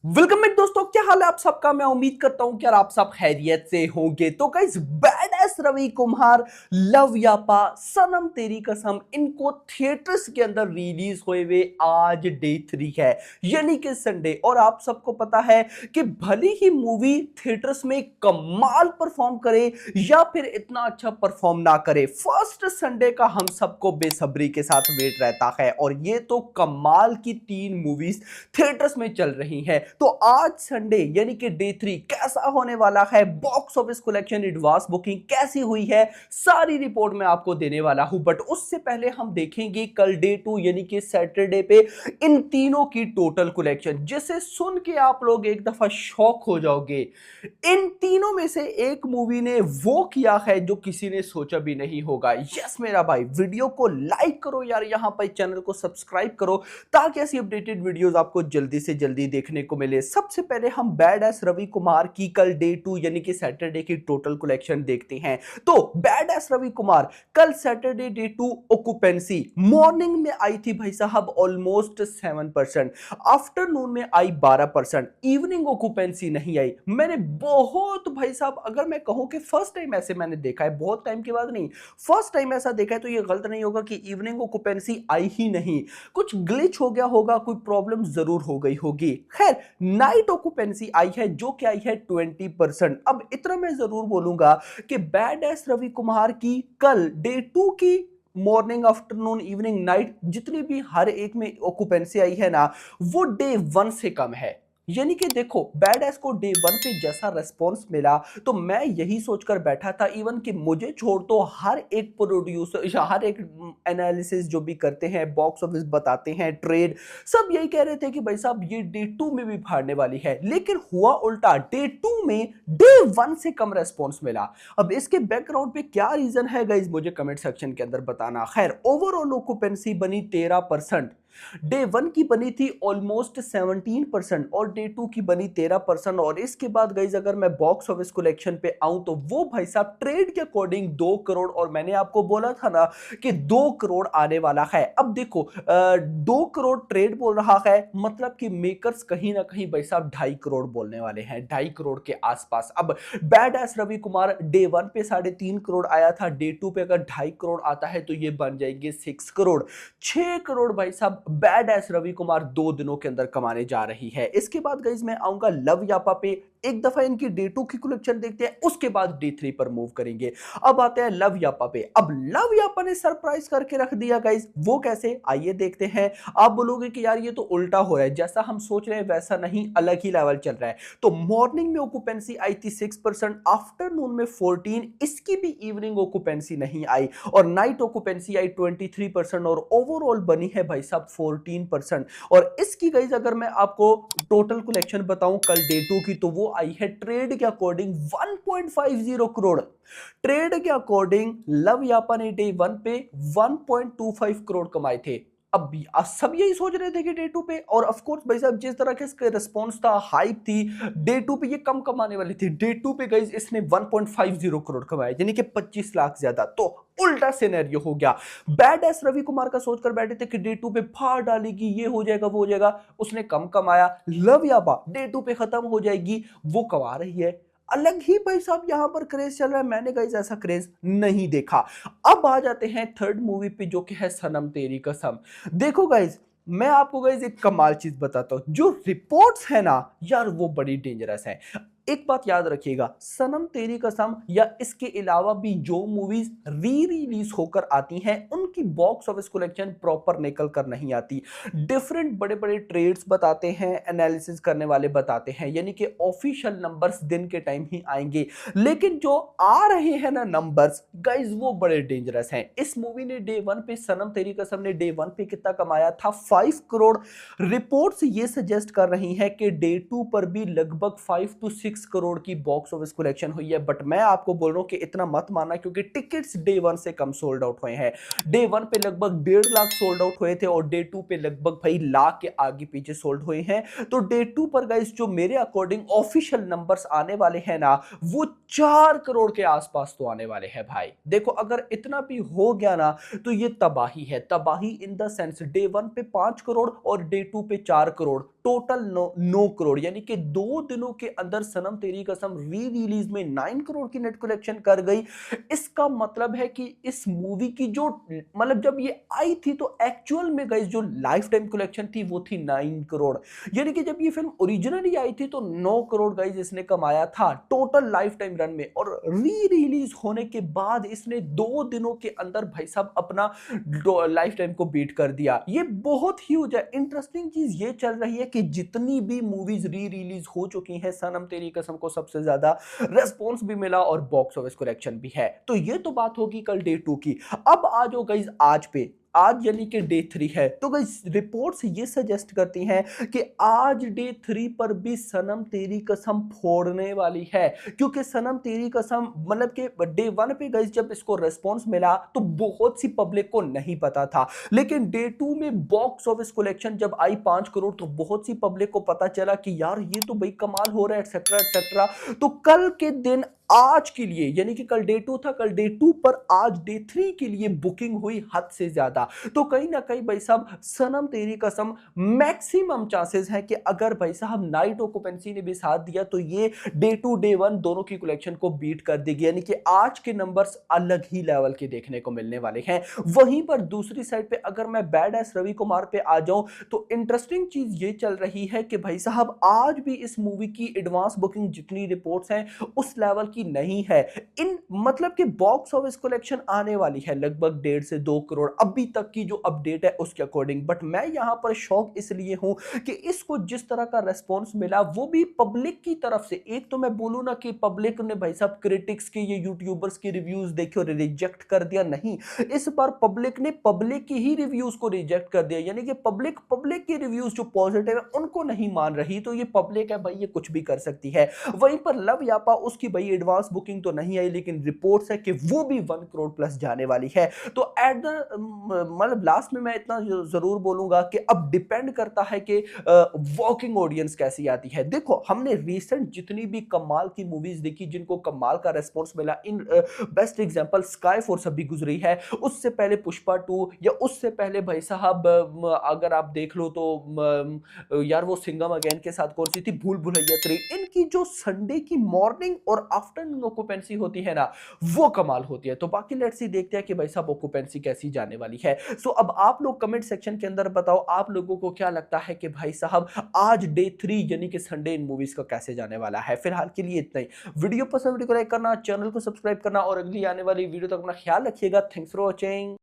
Welcome back दोस्तों, क्या हाल है आप सबका। मैं उम्मीद करता हूं कि यार आप सब खैरियत से होंगे। तो guys, bad S Ravi Kumar, Loveyapa, Sanam Teri Kasam, इनको थिएटर्स के अंदर रिलीज हुए हुए आज डे 3 है, यानी कि संडे। और आप सबको पता है कि भले ही मूवी थिएटर्स में कमाल परफॉर्म करे या फिर इतना अच्छा परफॉर्म ना करे, फर्स्ट संडे का हम सबको बेसब्री के साथ वेट रहता है। और ये तो कमाल की 3 मूवीज थिएटर्स में चल रही हैं। तो आज संडे यानी कि डे 3 कैसा होने वाला है, box office collection, advance booking कैसी हुई है, सारी रिपोर्ट मैं आपको देने वाला हूं। बट उससे पहले हम देखेंगे कल डे 2 यानी कि सैटरडे पे इन तीनों की टोटल कलेक्शन, जिसे सुन के आप लोग एक दफा शॉक हो जाओगे। इन तीनों में से एक मूवी ने वो किया है जो किसी ने सोचा भी नहीं होगा। यस मेरा भाई, वीडियो को लाइक करो यार, यहां पर चैनल को सब्सक्राइब करो ताकि ऐसी अपडेटेड वीडियोस आपको जल्दी से जल्दी देखने को मिले। सबसे पहले हम बैड एस रवि कुमार की कल डे 2 यानी कि सैटरडे की टोटल कलेक्शन देखते हैं। तो बैड एस रवि कुमार कल सैटरडे डे 2 ऑक्यूपेंसी मॉर्निंग में आई थी भाई साहब ऑलमोस्ट 7%, आफ्टरनून में आई 12%, इवनिंग ऑक्यूपेंसी नहीं आई। मैंने बहुत भाई साहब, अगर मैं कहूं कि फर्स्ट टाइम ऐसे मैंने देखा है, बहुत टाइम के बाद नहीं, फर्स्ट टाइम ऐसा देखा है, तो ये गलत नहीं होगा कि इवनिंग ऑक्यूपेंसी आई ही नहीं। कुछ ग्लिच हो गया होगा, कोई प्रॉब्लम जरूर हो गई होगी। खैर, नाइट ऑक्यूपेंसी आई है जो कि आई है 20%। अब इतना मैं जरूर बोलूंगा कि बैड एस रवि कुमार की कल डे 2 की मॉर्निंग, आफ्टरनून, इवनिंग, नाइट जितनी भी हर एक में ऑक्यूपेंसी आई है ना, वो डे 1 से कम है। यानी कि देखो, बैड एस को डे 1 पे जैसा रेस्पॉन्स मिला तो मैं यही सोचकर बैठा था, इवन कि मुझे छोड़ तो हर एक प्रोड्यूसर या हर एक एनालिसिस जो भी करते हैं, बॉक्स ऑफिस बताते हैं, ट्रेड, सब यही कह रहे थे कि भाई साहब ये डे 2 में भी फाड़ने वाली है। लेकिन हुआ उल्टा, डे 2 में डे 1 से कम रेस्पॉन्स मिला। अब इसके बैकग्राउंड पे क्या रीजन है गाइज, मुझे कमेंट सेक्शन के अंदर बताना। खैर, ओवरऑल ऑक्यूपेंसी बनी 13%, डे 1 की बनी थी ऑलमोस्ट 17% और डे 2 की बनी 13%। और इसके बाद गाइज अगर मैं बॉक्स ऑफिस कलेक्शन पे आऊं तो वो भाई साहब ट्रेड के अकॉर्डिंग 2 करोड़, और मैंने आपको बोला था ना कि 2 करोड़ आने वाला है। अब देखो, 2 करोड़ ट्रेड बोल रहा है, मतलब कि मेकर्स कहीं ना कहीं भाई साहब 2.5 करोड़ बोलने वाले हैं, 2.5 करोड़ के आसपास। अब बैड एस रवि कुमार डे 1 पे 3.5 करोड़ आया था, डे 2 पे अगर 2.5 करोड़ आता है तो ये बन जाएंगे 6 करोड़। 6 करोड़ भाई साहब बैड एस रवि कुमार 2 दिनों के अंदर कमाने जा रही है। इसके बाद गाइज मैं आऊंगा लव यापा पे, एक दफा इनकी डे 2 की कलेक्शन देखते हैं, उसके बाद डे 3 पर मूव करेंगे। अब आते हैं लव यापा पे। अब लव यापा ने सरप्राइज करके रख दिया गाइज, वो कैसे, आइए देखते हैं। आप बोलोगे कि यार ये तो उल्टा हो रहा है, जैसा हम सोच रहे हैं वैसा नहीं, अलग ही लेवल चल रहा है। तो मॉर्निंग में ऑक्यूपेंसी आई थी 6%, आफ्टरनून में 14, इसकी भी इवनिंग ऑक्यूपेंसी नहीं आई, और नाइट ऑक्यूपेंसी आई 23% और ओवरऑल बनी है भाई साहब 14%। और इसकी गाइज अगर मैं आपको टोटल कलेक्शन बताऊं कल डे 2 की, तो वो आई है ट्रेड के अकॉर्डिंग 1.50 करोड़। ट्रेड के अकॉर्डिंग लव यापा ने डे 1 पे 1.25 करोड़ कमाए थे। अब सब यही सोच रहे थे कि डे 2 पे, और ऑफ कोर्स भाई साहब जिस तरह के इसके रिस्पॉन्स था, हाइप थी, डे 2 पे ये कम कमाने वाली थी। डे 2 पे गाइस इसने 1.50 करोड़ कमाए, यानी कि 25 लाख ज्यादा। तो उल्टा सिनेरियो हो गया। बैड एस रवि कुमार का सोचकर बैठे थे कि डे 2 पे फाड़ डालेगी, ये हो जाएगा वो हो जाएगा, उसने कम कमाया। लव यापा डे 2 पे खत्म हो जाएगी, वो कमा रही है। अलग ही भाई साहब यहां पर क्रेज चल रहा है, मैंने गाइस ऐसा क्रेज नहीं देखा। अब आ जाते हैं थर्ड मूवी पे जो कि है सनम तेरी कसम। देखो गाइस, मैं आपको गाइस एक कमाल चीज बताता हूं, जो रिपोर्ट्स है ना यार वो बड़ी डेंजरस है। एक बात याद रखिएगा, सनम तेरी कसम या इसके अलावा भी जो मूवीज री रिलीज होकर आती हैं उनकी बॉक्स ऑफिस कलेक्शन प्रॉपर निकल कर नहीं आती। डिफरेंट बड़े बड़े ट्रेड्स बताते हैं, एनालिसिस करने वाले बताते हैं, यानी कि ऑफिशियल नंबर्स दिन के टाइम ही आएंगे, लेकिन जो आ रहे हैं ना नंबर्स गाइज वो बड़े डेंजरस हैं। इस मूवी ने डे 1 पे, सनम तेरी कसम ने डे 1 पे कितना कमाया था, 5 करोड़। रिपोर्ट्स ये सजेस्ट कर रही हैं कि डे 2 पर भी लगभग 5 to 6 करोड़ की बॉक्स ऑफिस कलेक्शन हुई है। बट मैं आपको बोल रहा हूं कि इतना मत मानना, क्योंकि टिकट्स डे 1 से कम सोल्ड आउट हुए हैं। डे 1 पे लगभग 1.5 लाख सोल्ड आउट हुए थे, और डे 2 पे लगभग भाई लाख के आगे पीछे सोल्ड हुए हैं। तो डे 2 पर गाइस जो मेरे अकॉर्डिंग ऑफिशियल नंबर्स आने वाले हैं ना, वो 4 करोड़ के आसपास तो आने वाले हैं भाई। देखो, अगर इतना भी हो गया ना तो ये तबाही है, तबाही इन द सेंस डे 1 पे 5 करोड़ और डे 2 पे 4 करोड़, टोटल 9 करोड़, यानी कि 2 दिनों के अंदर सनम तेरी कसम री रिलीज में 9 करोड़ की नेट कलेक्शन कर गई। इसका मतलब है कि इस मूवी की जो मतलब जब ये आई थी तो एक्चुअल में गाइस जो लाइफ टाइम कलेक्शन थी वो थी 9 करोड़, यानी कि जब ये फिल्म ओरिजिनली आई थी तो 9 करोड़ गाइस इसने कमाया था टोटल लाइफ टाइम रन में, और री रिलीज होने के बाद इसने 2 दिनों के अंदर भाई साहब अपना लाइफ टाइम को बीट कर दिया। ये बहुत ह्यूज है। इंटरेस्टिंग चीज ये चल रही है कि जितनी भी मूवीज री रिलीज हो चुकी हैं, सनम तेरी कसम को सबसे ज्यादा रेस्पॉन्स भी मिला और बॉक्स ऑफिस कलेक्शन भी है। तो ये तो बात होगी कल डे 2 की। अब आ जाओ गाइस आज पे, आज यानी कि डे 3 है, तो गाइस रिपोर्ट्स ये सजेस्ट करती हैं कि आज डे 3 पर भी सनम तेरी कसम फोड़ने वाली है, क्योंकि सनम तेरी कसम मतलब कि डे 1 पे गाइस जब इसको रेस्पॉन्स मिला तो बहुत सी पब्लिक को नहीं पता था, लेकिन डे 2 में बॉक्स ऑफिस कलेक्शन जब आई 5 करोड़ तो बहुत सी पब्लिक को पता चला कि यार ये तो भाई कमाल हो रहा है एक्सेट्रा एक्सेट्रा। तो कल के दिन आज के लिए, यानी कि कल डे 2 था, कल डे 2 पर आज डे 3 के लिए बुकिंग हुई हद से ज्यादा। तो कहीं ना कहीं भाई साहब सनम तेरी कसम मैक्सिमम चांसेस है कि अगर भाई साहब नाइट ऑक्यूपेंसी ने भी साथ दिया तो ये डे 2 डे 1 दोनों की कलेक्शन को बीट कर देगी, यानी कि आज के नंबर्स अलग ही लेवल के देखने को मिलने वाले हैं। वहीं पर दूसरी साइड पे अगर मैं बैड एस रवि कुमार पे आ जाऊं तो इंटरेस्टिंग चीज ये चल रही है कि भाई साहब आज भी इस मूवी की एडवांस बुकिंग जितनी रिपोर्ट्स हैं उस लेवल की नहीं है। इन मतलब कि बॉक्स ऑफिस कलेक्शन आने वाली है लगभग 1.5 से 2 करोड़ अभी तक की जो अपडेट है उसके अकॉर्डिंग। बट मैं यहां पर शॉक इसलिए हूं कि इसको जिस तरह का रेस्पॉन्स मिला वो भी पब्लिक की तरफ से। एक तो मैं बोलूं ना कि पब्लिक ने भाई साहब क्रिटिक्स के ये यूट्यूबर्स के रिव्यूज देखे और रिजेक्ट कर दिया, नहीं, इस बार पब्लिक ने पब्लिक की ही रिव्यूज को रिजेक्ट कर दिया, यानी कि पब्लिक के रिव्यूज जो पॉजिटिव है उनको नहीं मान रही। तो ये पब्लिक है भाई, ये कुछ भी कर सकती है। वहीं पर लव यापा उसकी भाई एडवांस बुकिंग तो नहीं आई, लेकिन रिपोर्ट्स है कि वो भी 1 करोड़ प्लस जाने वाली है। तो एट द मतलब लास्ट में मैं इतना जरूर बोलूंगा कि अब डिपेंड करता है कि वॉकिंग ऑडियंस कैसी आती है। देखो हमने रिसेंट जितनी भी कमाल की मूवीज देखी जिनको कमाल का रेस्पॉन्स मिला, in best example sky force अभी गुजरी है, उससे पहले पुष्पा 2, या उससे पहले भाई साहब अगर आप देख लो तो यार वो सिंघम अगेन के साथ कौन सी थी, भूल भुलैया 3। इनकी जो संडे की मॉर्निंग और आफ्टरनून ऑक्यूपेंसी होती है ना वो कमाल होती है। तो बाकी लेट्स सी देखते हैं कि भाई साहब ऑक्यूपेंसी कैसी जाने वाली है। सो अब आप लोग कमेंट सेक्शन के अंदर बताओ आप लोगों को क्या लगता है कि भाई साहब आज डे 3 यानी कि संडे इन मूवीज का कैसे जाने वाला है। फिलहाल के लिए इतना ही। वीडियो पसंद, वीडियो को लाइक करना, चैनल को सब्सक्राइब करना और अगली आने वाली वीडियो तक अपना ख्याल रखिएगा। Thanks for watching.